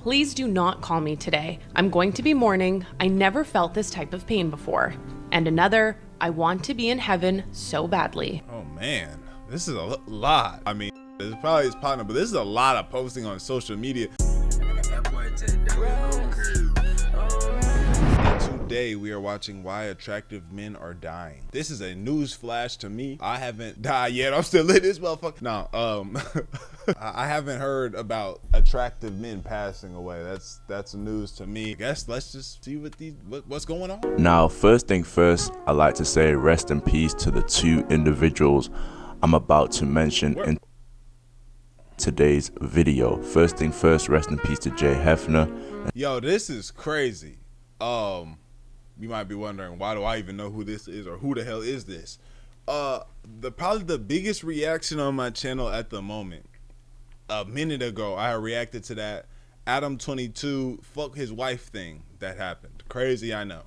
please do not call me today. I'm going to be mourning. I never felt this type of pain before. And another, I want to be in heaven so badly. Oh man, this is a lot. I mean, it's probably his partner, but this is a lot of posting on social media. Today we are watching Why Attractive Men Are Dying. This is a news flash to me. I haven't died yet. I'm still in this motherfucker. No, I haven't heard about attractive men passing away. That's news to me. I guess let's just see what's going on. Now, first thing first, I'd like to say rest in peace to the two individuals I'm about to mention in today's video. First thing first, rest in peace to Hefner. Yo, this is crazy. You might be wondering, why do I even know who this is, or who the hell is this? Probably the biggest reaction on my channel at the moment. A minute ago, I reacted to that Adam 22 fuck his wife thing that happened. Crazy, I know.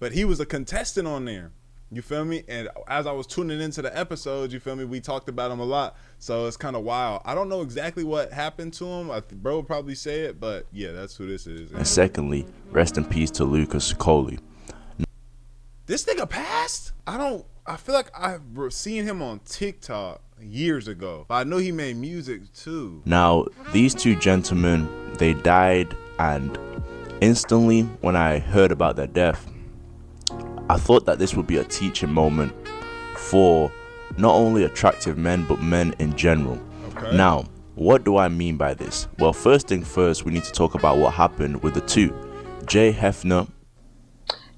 But he was a contestant on there. You feel me? And as I was tuning into the episodes, you feel me, we talked about him a lot. So it's kind of wild. I don't know exactly what happened to him. Bro will probably say it, but yeah, that's who this is. And secondly, rest in peace to Coly. This nigga passed? I feel like I've seen him on TikTok years ago, but I know he made music too. Now, these two gentlemen, they died, and instantly when I heard about their death, I thought that this would be a teaching moment for not only attractive men, but men in general. Okay. Now, what do I mean by this? Well, first thing first, we need to talk about what happened with the two. Hefner.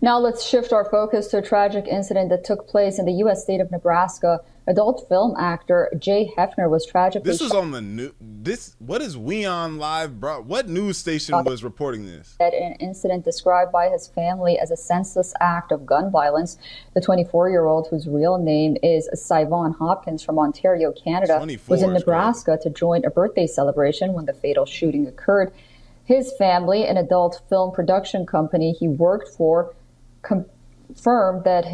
Now let's shift our focus to a tragic incident that took place in the U.S. state of Nebraska. Adult film actor Hefner was tragically This was on the news. What is We On Live, bro? What news station was reporting this? At an incident described by his family as a senseless act of gun violence. The 24-year-old, whose real name is Syvon Hopkins from Ontario, Canada, was in Nebraska to join a birthday celebration when the fatal shooting occurred. His family, an adult film production company he worked for, confirmed that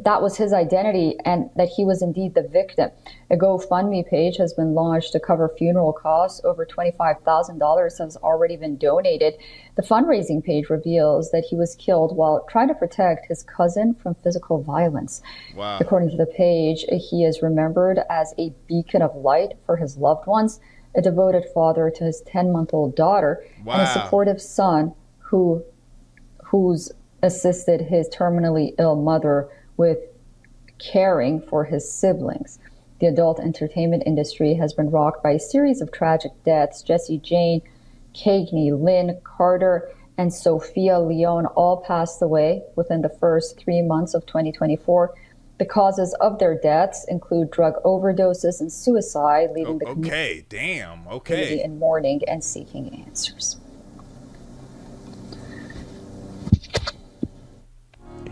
that was his identity and that he was indeed the victim. A GoFundMe page has been launched to cover funeral costs. Over $25,000 has already been donated. The fundraising page reveals that he was killed while trying to protect his cousin from physical violence. Wow. According to the page, he is remembered as a beacon of light for his loved ones, a devoted father to his 10-month-old daughter, wow, and a supportive son who's assisted his terminally ill mother with caring for his siblings. The adult entertainment industry has been rocked by a series of tragic deaths. Jesse Jane, Cagney, Lynn, Carter, and Sophia Leone all passed away within the first 3 months of 2024. The causes of their deaths include drug overdoses and suicide, leaving the community in mourning and seeking answers.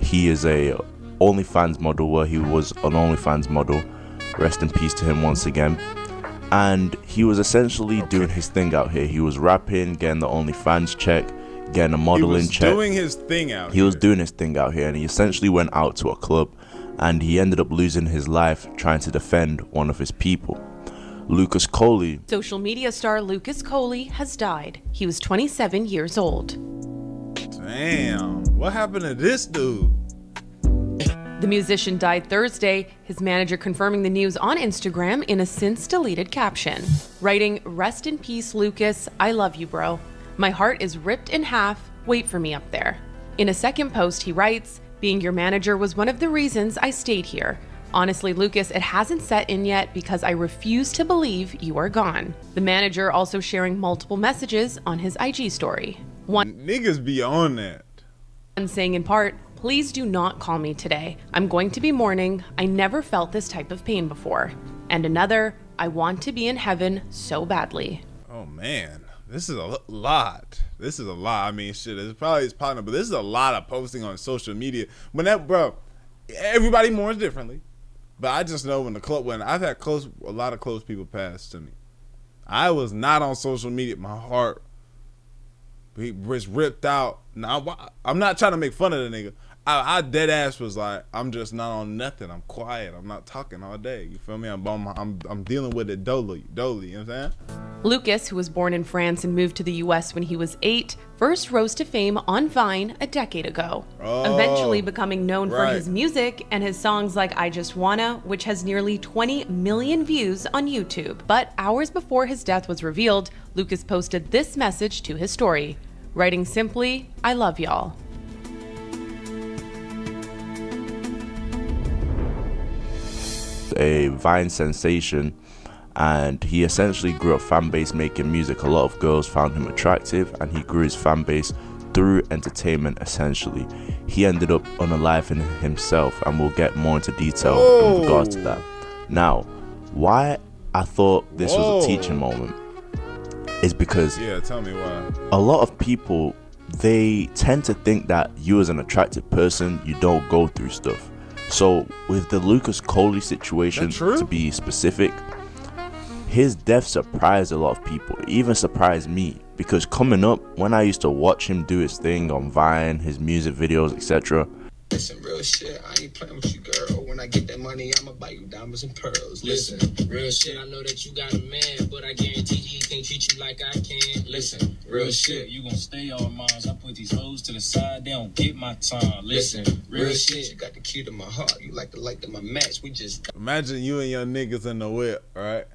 He is a OnlyFans model, where he was an OnlyFans model. Rest in peace to him once again. And he was essentially doing his thing out here. He was rapping, getting the OnlyFans check, getting a modeling check. He was doing his thing out here. He was doing his thing out here, and he essentially went out to a club, and he ended up losing his life trying to defend one of his people. Coly. Social media star Coly has died. He was 27 years old. Damn, what happened to this dude? The musician died Thursday, his manager confirming the news on Instagram in a since-deleted caption, writing, "Rest in peace, Lucas. I love you, bro. My heart is ripped in half. Wait for me up there." In a second post, he writes, "Being your manager was one of the reasons I stayed here. Honestly, Lucas, it hasn't set in yet because I refuse to believe you are gone." The manager also sharing multiple messages on his IG story. One niggas be on that. One saying in part, "Please do not call me today. I'm going to be mourning. I never felt this type of pain before." And another, "I want to be in heaven so badly." Oh man, this is a lot. This is a lot. I mean, shit, it's probably his partner, but this is a lot of posting on social media. Bro, everybody mourns differently. But I just know when I've had a lot of close people pass to me, I was not on social media. My heart was ripped out. Now, I'm not trying to make fun of the nigga. I dead ass was like, I'm just not on nothing. I'm quiet. I'm not talking all day. You feel me? I'm dealing with it dolly. You know what I'm saying? Lucas, who was born in France and moved to the US when he was 8, first rose to fame on Vine a decade ago, eventually becoming known for his music and his songs like I Just Wanna, which has nearly 20 million views on YouTube. But hours before his death was revealed, Lucas posted this message to his story, writing simply, I love y'all. A Vine sensation, and he essentially grew a fan base making music. A lot of girls found him attractive, and he grew his fan base through entertainment. Essentially, he ended up unaliving himself, and we'll get more into detail in regards to that. Now, why I thought this was a teaching moment is because tell me why. A lot of people, they tend to think that you as an attractive person, you don't go through stuff. So with the Lucas Coly situation, to be specific, his death surprised a lot of people. It even surprised me, because coming up, when I used to watch him do his thing on Vine, his music videos, etc. Listen, real shit, I ain't playing with you, girl. When I get that money, I'ma buy you diamonds and pearls. Listen, real shit, I know that you got a man, but I guarantee he can't treat you like I can. Listen, real shit, you gon' stay on mine. I put these hoes to the side, they don't get my time. Listen, real shit, you got the key to my heart. You like the light to my match. We just imagine you and your niggas in the whip, right?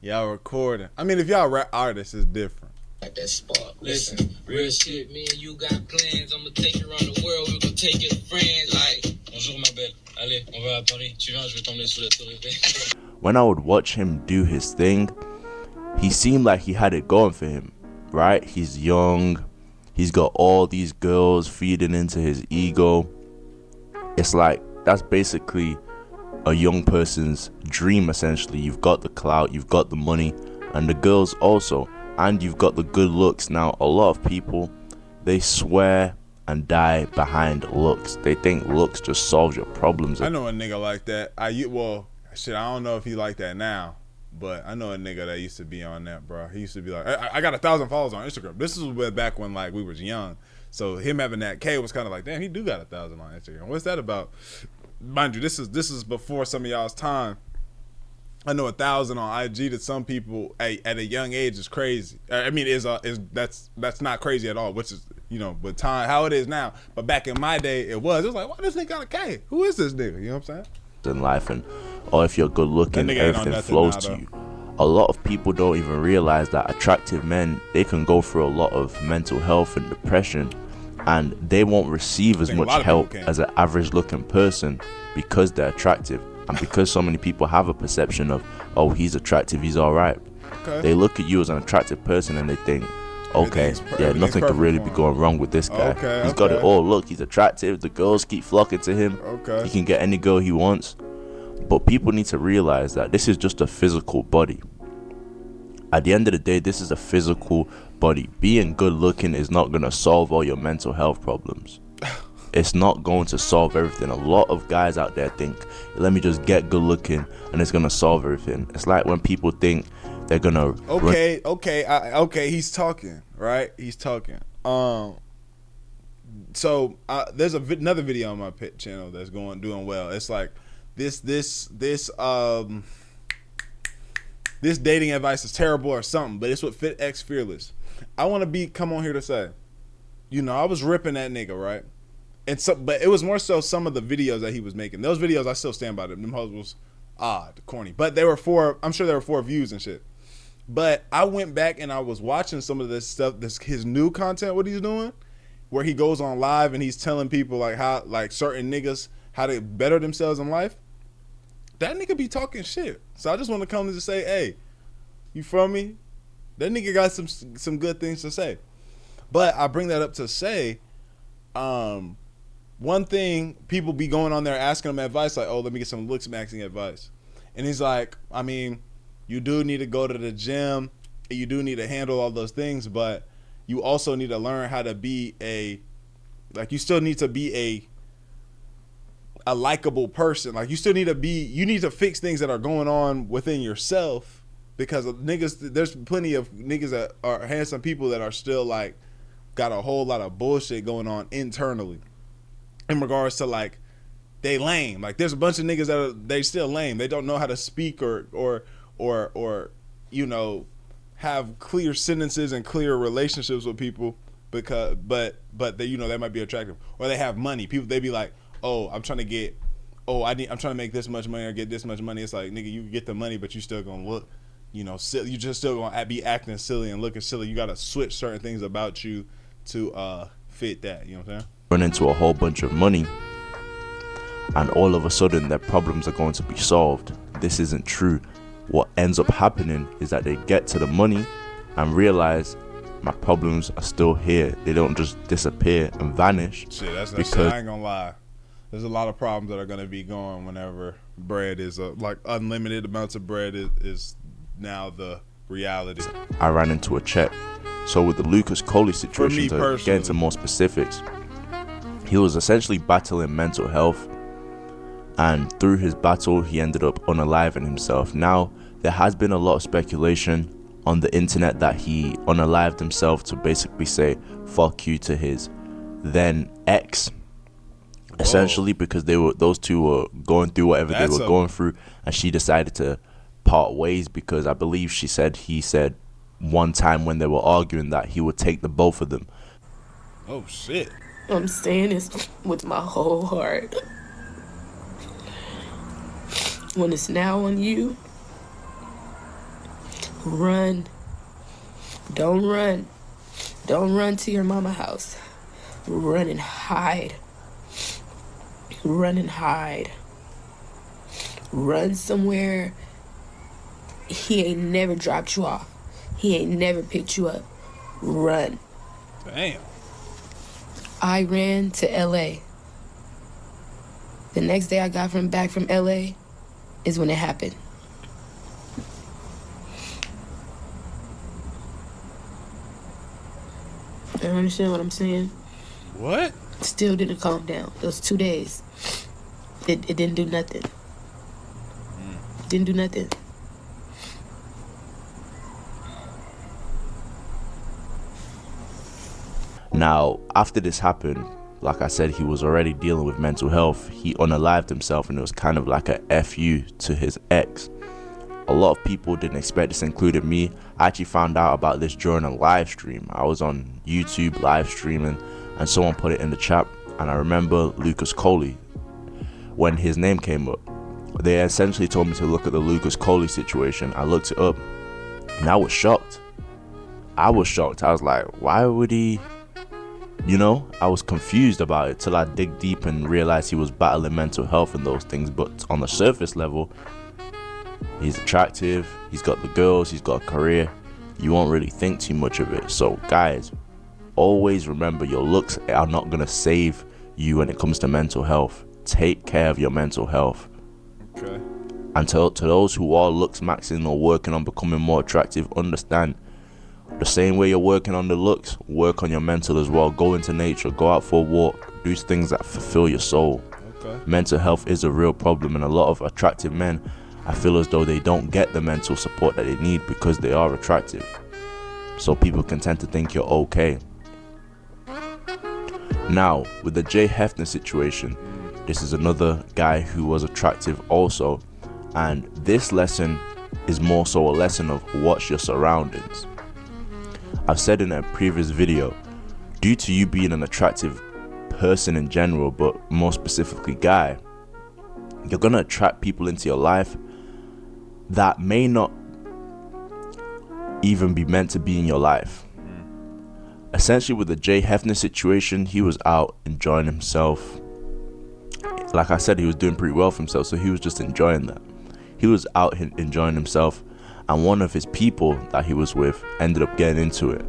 Y'all recording. I mean, if y'all rap artists, it's different. At that spot. Listen, real shit, me and you got plans. I'ma take you around the world, we gon' take your friends. Like, bonjour ma belle, allez, on va à Paris. Tu viens, je vais t'emmener sous la tour Eiffel. When I would watch him do his thing, he seemed like he had it going for him, right? He's young, he's got all these girls feeding into his ego. It's like, that's basically a young person's dream, essentially. You've got the clout, you've got the money, and the girls also. And you've got the good looks. Now, a lot of people, they swear and die behind looks. They think looks just solves your problems. I know a nigga like that. I don't know if he like that now, but I know a nigga that used to be on that, bro. He used to be like, I got 1,000 followers on Instagram. This is back when like we was young. So him having that K was kind of like, damn, he do got 1,000 on Instagram. What's that about? Mind you, this is before some of y'all's time. I know 1,000 on IG to some people at a young age is crazy. I mean, that's not crazy at all, which is, you know, but time how it is now. But back in my day, it was like, why this nigga got a K? Who is this nigga? You know what I'm saying? In life, and or if you're good looking, everything flows to you. A lot of people don't even realize that attractive men, they can go through a lot of mental health and depression, and they won't receive as much help as an average looking person because they're attractive. And because so many people have a perception of, oh, he's attractive, he's all right. Okay. They look at you as an attractive person and they think, okay, yeah, nothing could really be going wrong with this guy. He's got it all. Look, he's attractive. The girls keep flocking to him. He can get any girl he wants. But people need to realize that this is just a physical body. At the end of the day, this is a physical body. Being good looking is not going to solve all your mental health problems. It's not going to solve everything. A lot of guys out there think, let me just get good looking and it's going to solve everything. It's like when people think they're going to okay, he's talking, right? He's talking. So there's another video on my channel that's doing well. It's like this dating advice is terrible or something, but it's what Fit X Fearless. I want to come on here to say, you know, I was ripping that nigga, right? And so, but it was more so some of the videos that he was making. Those videos, I still stand by them. Them hoes was corny. But they were I'm sure they were for views and shit. But I went back and I was watching some of this stuff, his new content, what he's doing, where he goes on live and he's telling people like how, like certain niggas, how to better themselves in life. That nigga be talking shit. So I just want to come and say, hey, you feel me? That nigga got some good things to say. But I bring that up to say, one thing, people be going on there asking him advice, like, oh, let me get some looks maxing advice. And he's like, I mean, you do need to go to the gym, you do need to handle all those things, but you also need to learn how to be you still need to be a likable person. Like, you need to fix things that are going on within yourself, because there's plenty of niggas that are handsome people that are still like, got a whole lot of bullshit going on internally. In regards to like, they lame. Like, there's a bunch of niggas that they still lame. They don't know how to speak or you know, have clear sentences and clear relationships with people because but they, you know, they might be attractive, or they have money. People, they be like, oh, I'm trying to make this much money or get this much money. It's like, nigga, you get the money, but you still gonna look, you know, silly. You just still gonna be acting silly and looking silly. You gotta switch certain things about you to fit that. You know what I'm saying? Run into a whole bunch of money, and all of a sudden their problems are going to be solved. This isn't true. What ends up happening is that they get to the money and realize my problems are still here. They don't just disappear and vanish. Shit, that's shit, I ain't gonna lie. There's a lot of problems that are gonna be gone whenever bread is like unlimited amounts of bread is now the reality. I ran into a check. So with the Lucas Coly situation, to get into more specifics, he was essentially battling mental health, and through his battle he ended up unaliving himself. Now there has been a lot of speculation on the internet that he unalived himself to basically say fuck you to his then ex, essentially, because those two were going through whatever they were going through, and she decided to part ways because I believe he said one time when they were arguing that he would take the both of them. Oh shit. I'm saying this with my whole heart. When it's now on you, run. Don't run. Don't run to your mama house. Run and hide. Run and hide. Run somewhere he ain't never dropped you off. He ain't never picked you up. Run. Damn. I ran to LA. The next day I got back from LA is when it happened. You understand what I'm saying? What? Still didn't calm down. Those 2 days, it didn't do nothing. Didn't do nothing. Now, after this happened, like I said, he was already dealing with mental health. He unalived himself, and it was kind of like a FU to his ex. A lot of people didn't expect this, including me. I actually found out about this during a live stream. I was on YouTube live streaming, and someone put it in the chat, and I remember Lucas Coly, when his name came up, they essentially told me to look at the Lucas Coly situation. I looked it up, and I was shocked. I was like, why would he... You know, I was confused about it till I dig deep and realized he was battling mental health and those things. But on the surface level, he's attractive, he's got the girls, he's got a career. You won't really think too much of it. So guys, always remember, your looks are not going to save you when it comes to mental health. Take care of your mental health. Okay. And to those who are looks maxing or working on becoming more attractive, understand, the same way you're working on the looks, work on your mental as well. Go into nature, go out for a walk, do things that fulfill your soul. Okay. Mental health is a real problem, and a lot of attractive men, I feel as though they don't get the mental support that they need because they are attractive. So people can tend to think you're okay. Now, with the Hefner situation, this is another guy who was attractive also, and this lesson is more so a lesson of watch your surroundings. I've said in a previous video, due to you being an attractive person in general, but more specifically guy, you're gonna attract people into your life that may not even be meant to be in your life. Essentially, with the Hefner situation, he was out enjoying himself. Like I said, he was doing pretty well for himself, so he was just enjoying that. He was out enjoying himself, and one of his people that he was with ended up getting into it.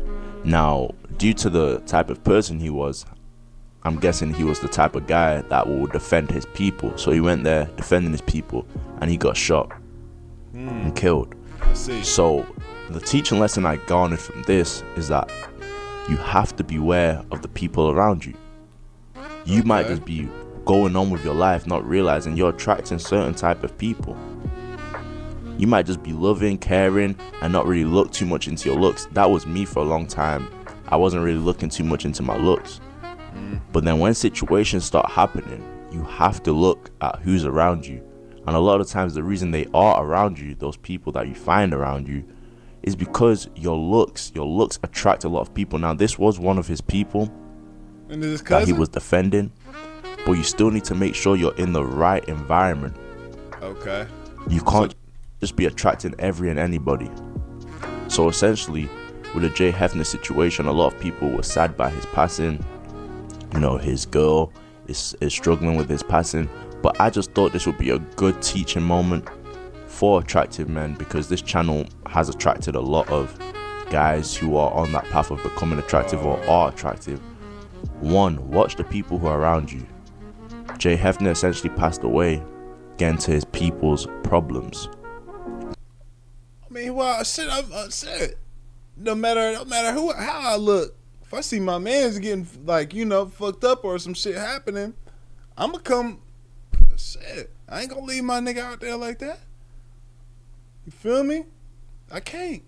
Now, due to the type of person he was, I'm guessing he was the type of guy that will defend his people. So he went there defending his people, and he got shot and killed. I see. So the teaching lesson I garnered from this is that you have to beware of the people around you. You might just be going on with your life, not realizing you're attracting certain type of people. You might just be loving, caring, and not really look too much into your looks. That was me for a long time. I wasn't really looking too much into my looks. But then when situations start happening, you have to look at who's around you. And a lot of times the reason they are around you, those people that you find around you, is because your looks attract a lot of people. Now, this was one of his people that he was defending, but you still need to make sure you're in the right environment. Okay. You can't just be attracting every and anybody. So essentially, with the Jay Hefner situation, a lot of people were sad by his passing. You know, his girl is struggling with his passing. But I just thought this would be a good teaching moment for attractive men, because this channel has attracted a lot of guys who are on that path of becoming attractive or are attractive. One, watch the people who are around you. Jay Hefner essentially passed away getting to his people's problems. I mean, well, shit. No matter how I look, if I see my man's getting like, you know, fucked up or some shit happening, I'ma come. Shit, I ain't gonna leave my nigga out there like that. You feel me? I can't.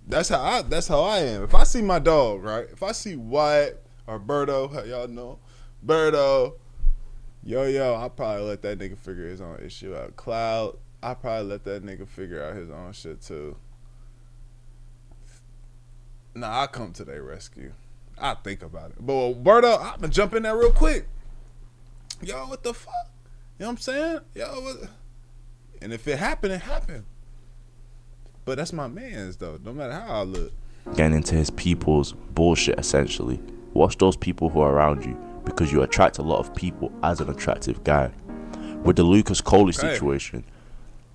That's how I am. If I see my dog, right? If I see Wyatt or Birdo, how y'all know, Birdo, yo, I'll probably let that nigga figure his own issue out. Cloud, I'll probably let that nigga figure out his own shit too. Nah, I'll come to their rescue. I'll think about it. But Birdo, I'm gonna jump in there real quick. Yo, what the fuck? You know what I'm saying? Yo, what? And if it happened, it happened. But that's my man's though, no matter how I look. Getting into his people's bullshit, essentially. Watch those people who are around you, because you attract a lot of people as an attractive guy. With the Lucas Coly situation,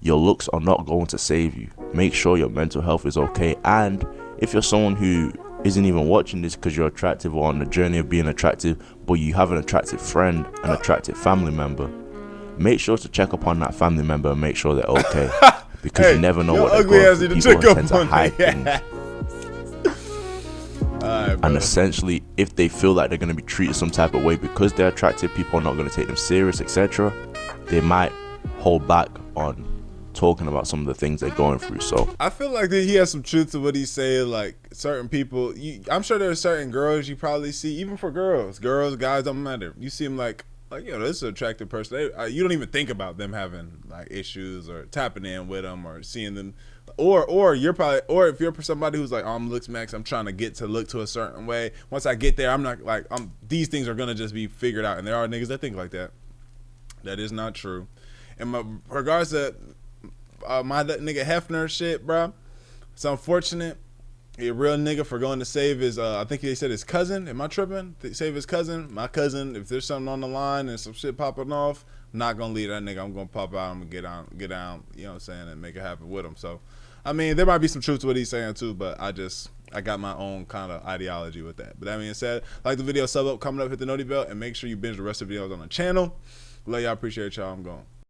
your looks are not going to save you. Make sure your mental health is okay. And if you're someone who isn't even watching this because you're attractive or on the journey of being attractive, but you have an attractive friend, an attractive family member, make sure to check up on that family member and make sure they're okay. Because you never know what they're going through. People tend to hide things. Right, and essentially, if they feel like they're going to be treated some type of way because they're attractive, people are not going to take them serious, etc., they might hold back on talking about some of the things they're going through. So I feel like that he has some truth to what he's saying. Like, certain people, I'm sure there are certain girls you probably see, even for girls, guys, don't matter. You see them like, yo, this is an attractive person. You don't even think about them having like issues or tapping in with them or seeing them, or you're probably, or if you're somebody who's like, oh, I'm looks max, I'm trying to get to look to a certain way. Once I get there, I'm not like, these things are gonna just be figured out. And there are niggas that think like that. That is not true. In regards to my nigga Hefner shit, bro, it's unfortunate. A real nigga for going to save his, I think they said his cousin. Am I tripping? Save his cousin. My cousin. If there's something on the line and some shit popping off, I'm not gonna leave that nigga. I'm gonna pop out. I'm gonna get down. You know what I'm saying, and make it happen with him. So, I mean, there might be some truth to what he's saying too, but I got my own kind of ideology with that. But that being said, like the video, sub up, comment up, hit the noti bell, and make sure you binge the rest of the videos on the channel. Love y'all. Appreciate y'all. I'm going.